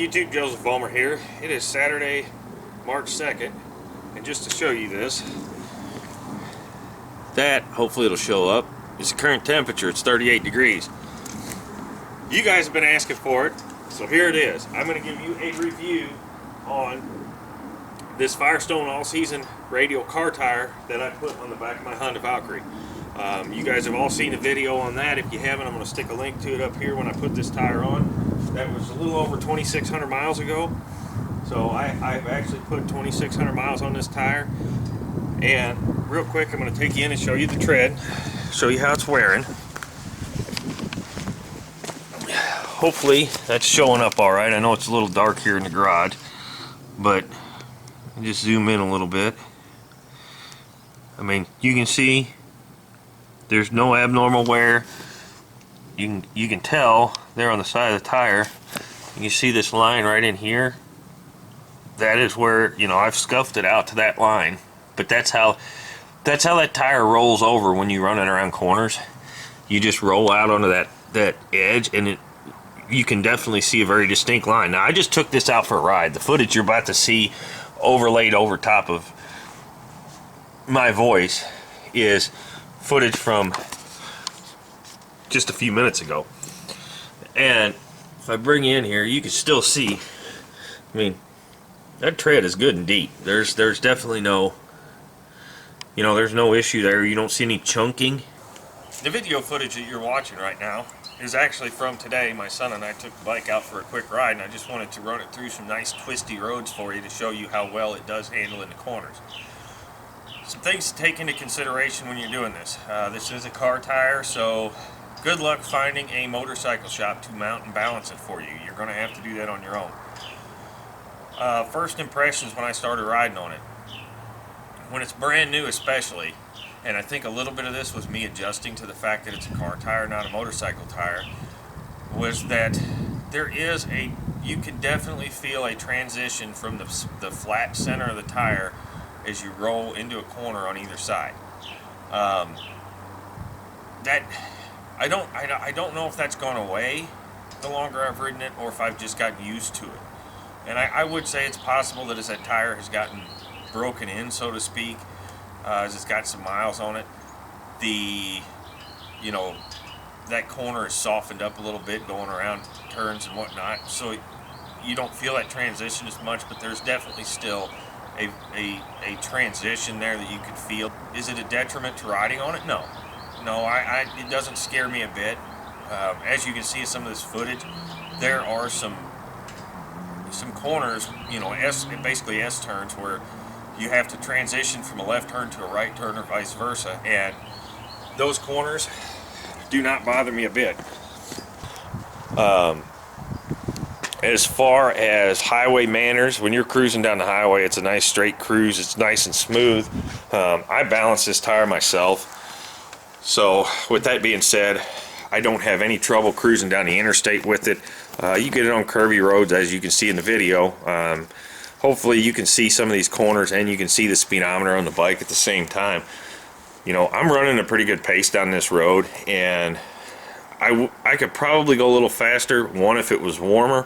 YouTube, Joseph Vollmer here. It is Saturday, March 2nd, and just to show you this, that, hopefully it'll show up, is the current temperature. It's 38 degrees. You guys have been asking for it, so here it is. I'm going to give you a review on this Firestone All Season radial car tire that I put on the back of my Honda Valkyrie. You guys have all seen a video on that. If you haven't, I'm going to stick a link to it up here when I put this tire on. That was a little over 2,600 miles ago. So I've actually put 2,600 miles on this tire. And real quick, I'm going to take you in and show you the tread, show you how it's wearing. Hopefully that's showing up all right. I know it's a little dark here in the garage, but just zoom in a little bit. I mean, you can see there's no abnormal wear. You can tell there on the side of the tire. You can see this line right in here. That is where, you know, I've scuffed it out to that line. But that's how that tire rolls over when you run it around corners. You just roll out onto that edge, and you can definitely see a very distinct line. Now, I just took this out for a ride. The footage you're about to see overlaid over top of my voice is footage from just a few minutes ago. And if I bring you in here, you can still see, I mean, that tread is good and deep. There's definitely no, you know, there's no issue there. You don't see any chunking. The video footage that you're watching right now is actually from today. My son and I took the bike out for a quick ride, and I just wanted to run it through some nice twisty roads for you to show you how well it does handle in the corners. Some things to take into consideration when you're doing this. This is a car tire, so good luck finding a motorcycle shop to mount and balance it for you. You're going to have to do that on your own. First impressions when I started riding on it. When it's brand new especially, and I think a little bit of this was me adjusting to the fact that it's a car tire, not a motorcycle tire, was that you can definitely feel a transition from the flat center of the tire as you roll into a corner on either side. I don't know if that's gone away the longer I've ridden it, or if I've just gotten used to it. And I would say it's possible that as that tire has gotten broken in, so to speak, as it's got some miles on it, that corner is softened up a little bit going around turns and whatnot, so you don't feel that transition as much, but there's definitely still a transition there that you can feel. Is it a detriment to riding on it? No, it doesn't scare me a bit. As you can see in some of this footage, there are some corners, you know, basically S turns, where you have to transition from a left turn to a right turn or vice versa, and those corners do not bother me a bit. As far as highway manners, when you're cruising down the highway, it's a nice straight cruise. It's nice and smooth. I balance this tire myself, so with that being said, I don't have any trouble cruising down the interstate with it. You get it on curvy roads, as you can see in the video. Hopefully you can see some of these corners, and you can see the speedometer on the bike at the same time. You know, I'm running a pretty good pace down this road, and I could probably go a little faster, if it was warmer.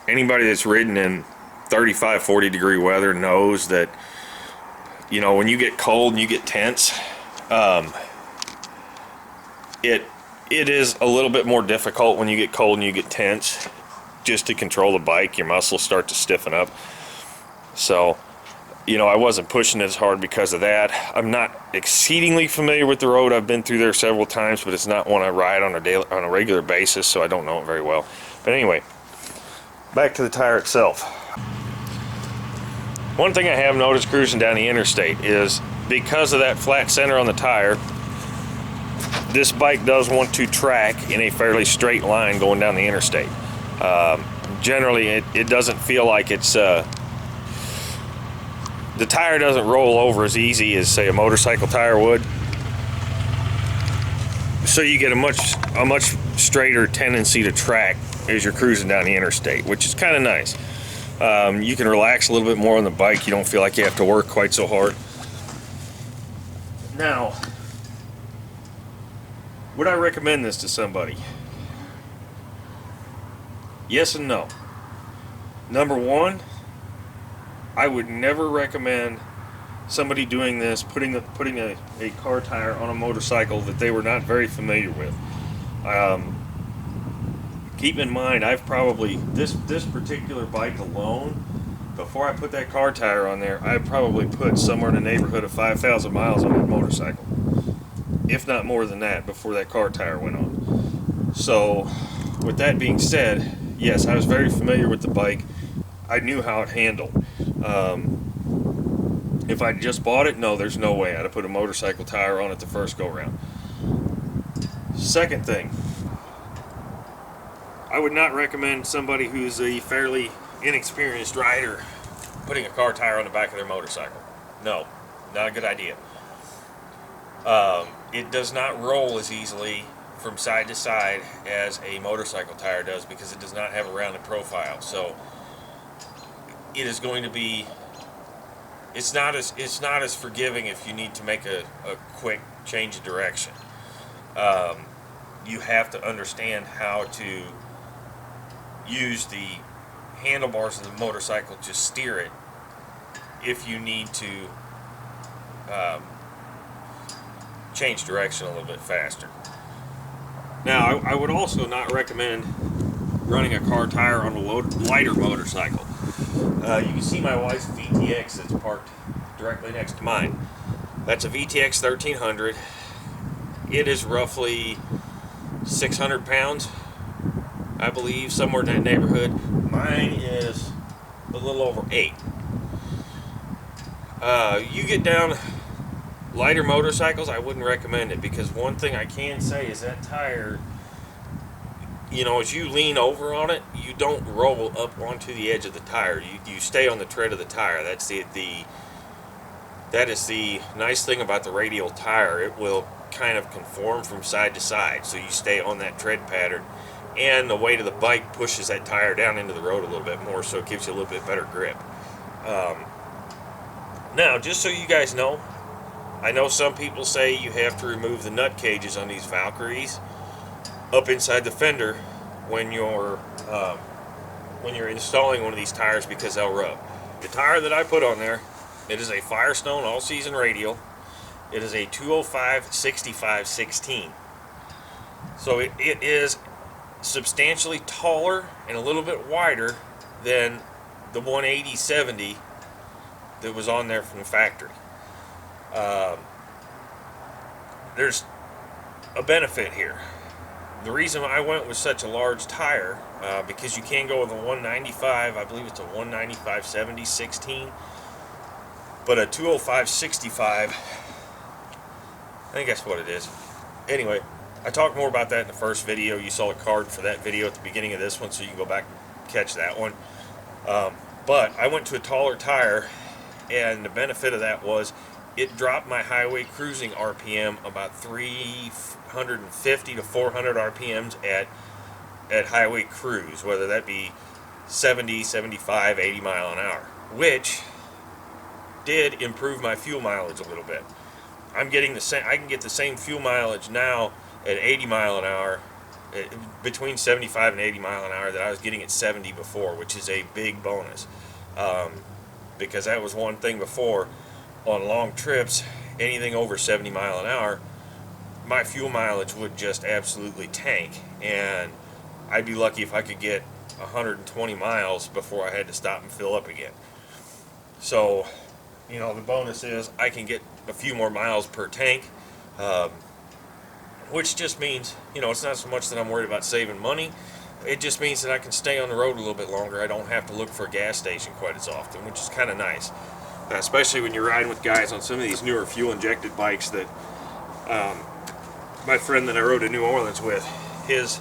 Anybody that's ridden in 35, 40 degree weather knows that, you know, when you get cold and you get tense, it is a little bit more difficult when you get cold and you get tense just to control the bike. Your muscles start to stiffen up. So, you know, I wasn't pushing as hard because of that. I'm not exceedingly familiar with the road. I've been through there several times, but it's not one I ride on a regular basis, so I don't know it very well. But anyway, back to the tire itself. One thing I have noticed cruising down the interstate is, because of that flat center on the tire, this bike does want to track in a fairly straight line going down the interstate. Generally, it doesn't feel like it's the tire doesn't roll over as easy as, say, a motorcycle tire would. So you get a much straighter tendency to track as you're cruising down the interstate, which is kind of nice. You can relax a little bit more on the bike. You don't feel like you have to work quite so hard. Now, would I recommend this to somebody? Yes and no. Number one, I would never recommend somebody doing this, putting a car tire on a motorcycle that they were not very familiar with. Keep in mind, I've probably, this particular bike alone, before I put that car tire on there, I probably put somewhere in the neighborhood of 5,000 miles on that motorcycle, if not more than that, before that car tire went on. So, with that being said, yes, I was very familiar with the bike. I knew how it handled. If I just bought it, no, there's no way I'd have put a motorcycle tire on it the first go round. Second thing, I would not recommend somebody who's a fairly inexperienced rider putting a car tire on the back of their motorcycle. No, not a good idea. It does not roll as easily from side to side as a motorcycle tire does because it does not have a rounded profile. So it is going to be, it's not as forgiving if you need to make a quick change of direction. You have to understand how to use the handlebars of the motorcycle to steer it if you need to change direction a little bit faster. Now, I would also not recommend running a car tire on a lighter motorcycle. You can see my wife's VTX that's parked directly next to mine. That's a VTX 1300. It is roughly 600 pounds, I believe, somewhere in that neighborhood. Mine is a little over 8. You get down lighter motorcycles, I wouldn't recommend it, because one thing I can say is that tire, as you lean over on it, you don't roll up onto the edge of the tire. You stay on the tread of the tire. That is the nice thing about the radial tire. It will kind of conform from side to side, so you stay on that tread pattern, and the weight of the bike pushes that tire down into the road a little bit more, so it gives you a little bit better grip. Now, just so you guys know, I know some people say you have to remove the nut cages on these Valkyries up inside the fender when you're installing one of these tires because they'll rub. The tire that I put on there, it is a Firestone All Season radial. It is a 205/65/16. So it is substantially taller and a little bit wider than the 180/70 that was on there from the factory. There's a benefit here. The reason I went with such a large tire, because you can go with a 195, I believe it's a 195/70/16, but a 205/65, I think that's what it is. Anyway, I talked more about that in the first video. You saw a card for that video at the beginning of this one, so you can go back and catch that one. But I went to a taller tire, and the benefit of that was it dropped my highway cruising RPM about 350 to 400 RPMs at highway cruise, whether that be 70, 75, 80 mile an hour, which did improve my fuel mileage a little bit. I'm getting the same. I can get the same fuel mileage now at 80 mile an hour, between 75 and 80 mile an hour, that I was getting at 70 before, which is a big bonus. Because that was one thing before, on long trips, anything over 70 mile an hour, my fuel mileage would just absolutely tank, and I'd be lucky if I could get 120 miles before I had to stop and fill up again. So, the bonus is I can get a few more miles per tank, which just means, it's not so much that I'm worried about saving money. It just means that I can stay on the road a little bit longer. I don't have to look for a gas station quite as often, which is kind of nice. Especially when you're riding with guys on some of these newer fuel-injected bikes that, my friend that I rode to New Orleans with, his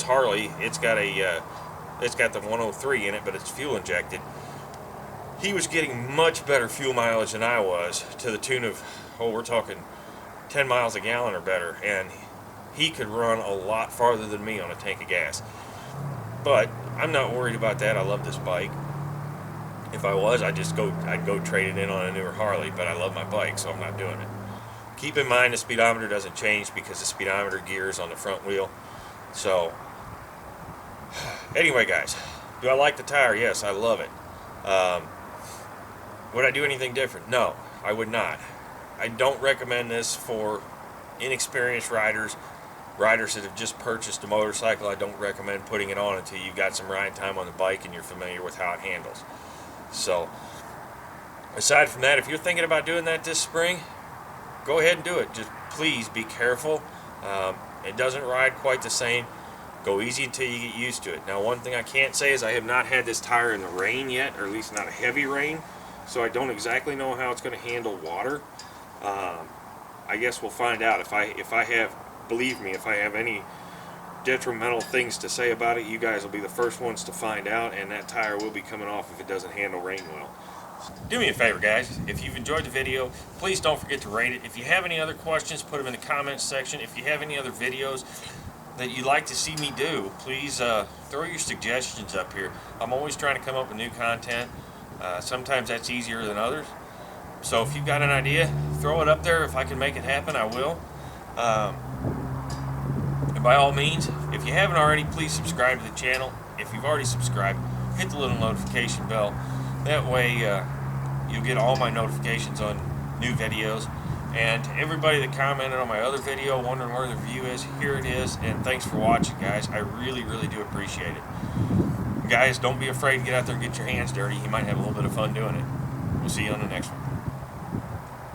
Harley, it's got the 103 in it, but it's fuel-injected. He was getting much better fuel mileage than I was, to the tune of, we're talking 10 miles a gallon or better, and he could run a lot farther than me on a tank of gas. But I'm not worried about that. I love this bike. If I was, I'd go trade it in on a newer Harley, but I love my bike, so I'm not doing it. Keep in mind the speedometer doesn't change because the speedometer gear is on the front wheel. So Anyway, guys, do I like the tire? Yes, I love it. Would I do anything different? No, I would not. I don't recommend this for inexperienced riders that have just purchased a motorcycle. I don't recommend putting it on until you've got some ride time on the bike and you're familiar with how it handles. So aside from that, if you're thinking about doing that this spring, go ahead and do it. Just please be careful. It doesn't ride quite the same. Go easy until you get used to it. Now, one thing I can't say is I have not had this tire in the rain yet, or at least not a heavy rain, so I don't exactly know how it's going to handle water. I guess we'll find out. If I have, believe me, if I have any detrimental things to say about it, you guys will be the first ones to find out, and that tire will be coming off if it doesn't handle rain well. Do me a favor, guys. If you've enjoyed the video, please don't forget to rate it. If you have any other questions, put them in the comments section. If you have any other videos that you'd like to see me do, please throw your suggestions up here. I'm always trying to come up with new content. Sometimes that's easier than others. So if you've got an idea, throw it up there. If I can make it happen, I will. And by all means, if you haven't already, please subscribe to the channel. If you've already subscribed, hit the little notification bell. That way you'll get all my notifications on new videos. And everybody that commented on my other video wondering where the review is, here it is. And thanks for watching, guys. I really, really do appreciate it. Guys, don't be afraid to get out there and get your hands dirty. You might have a little bit of fun doing it. We'll see you on the next one.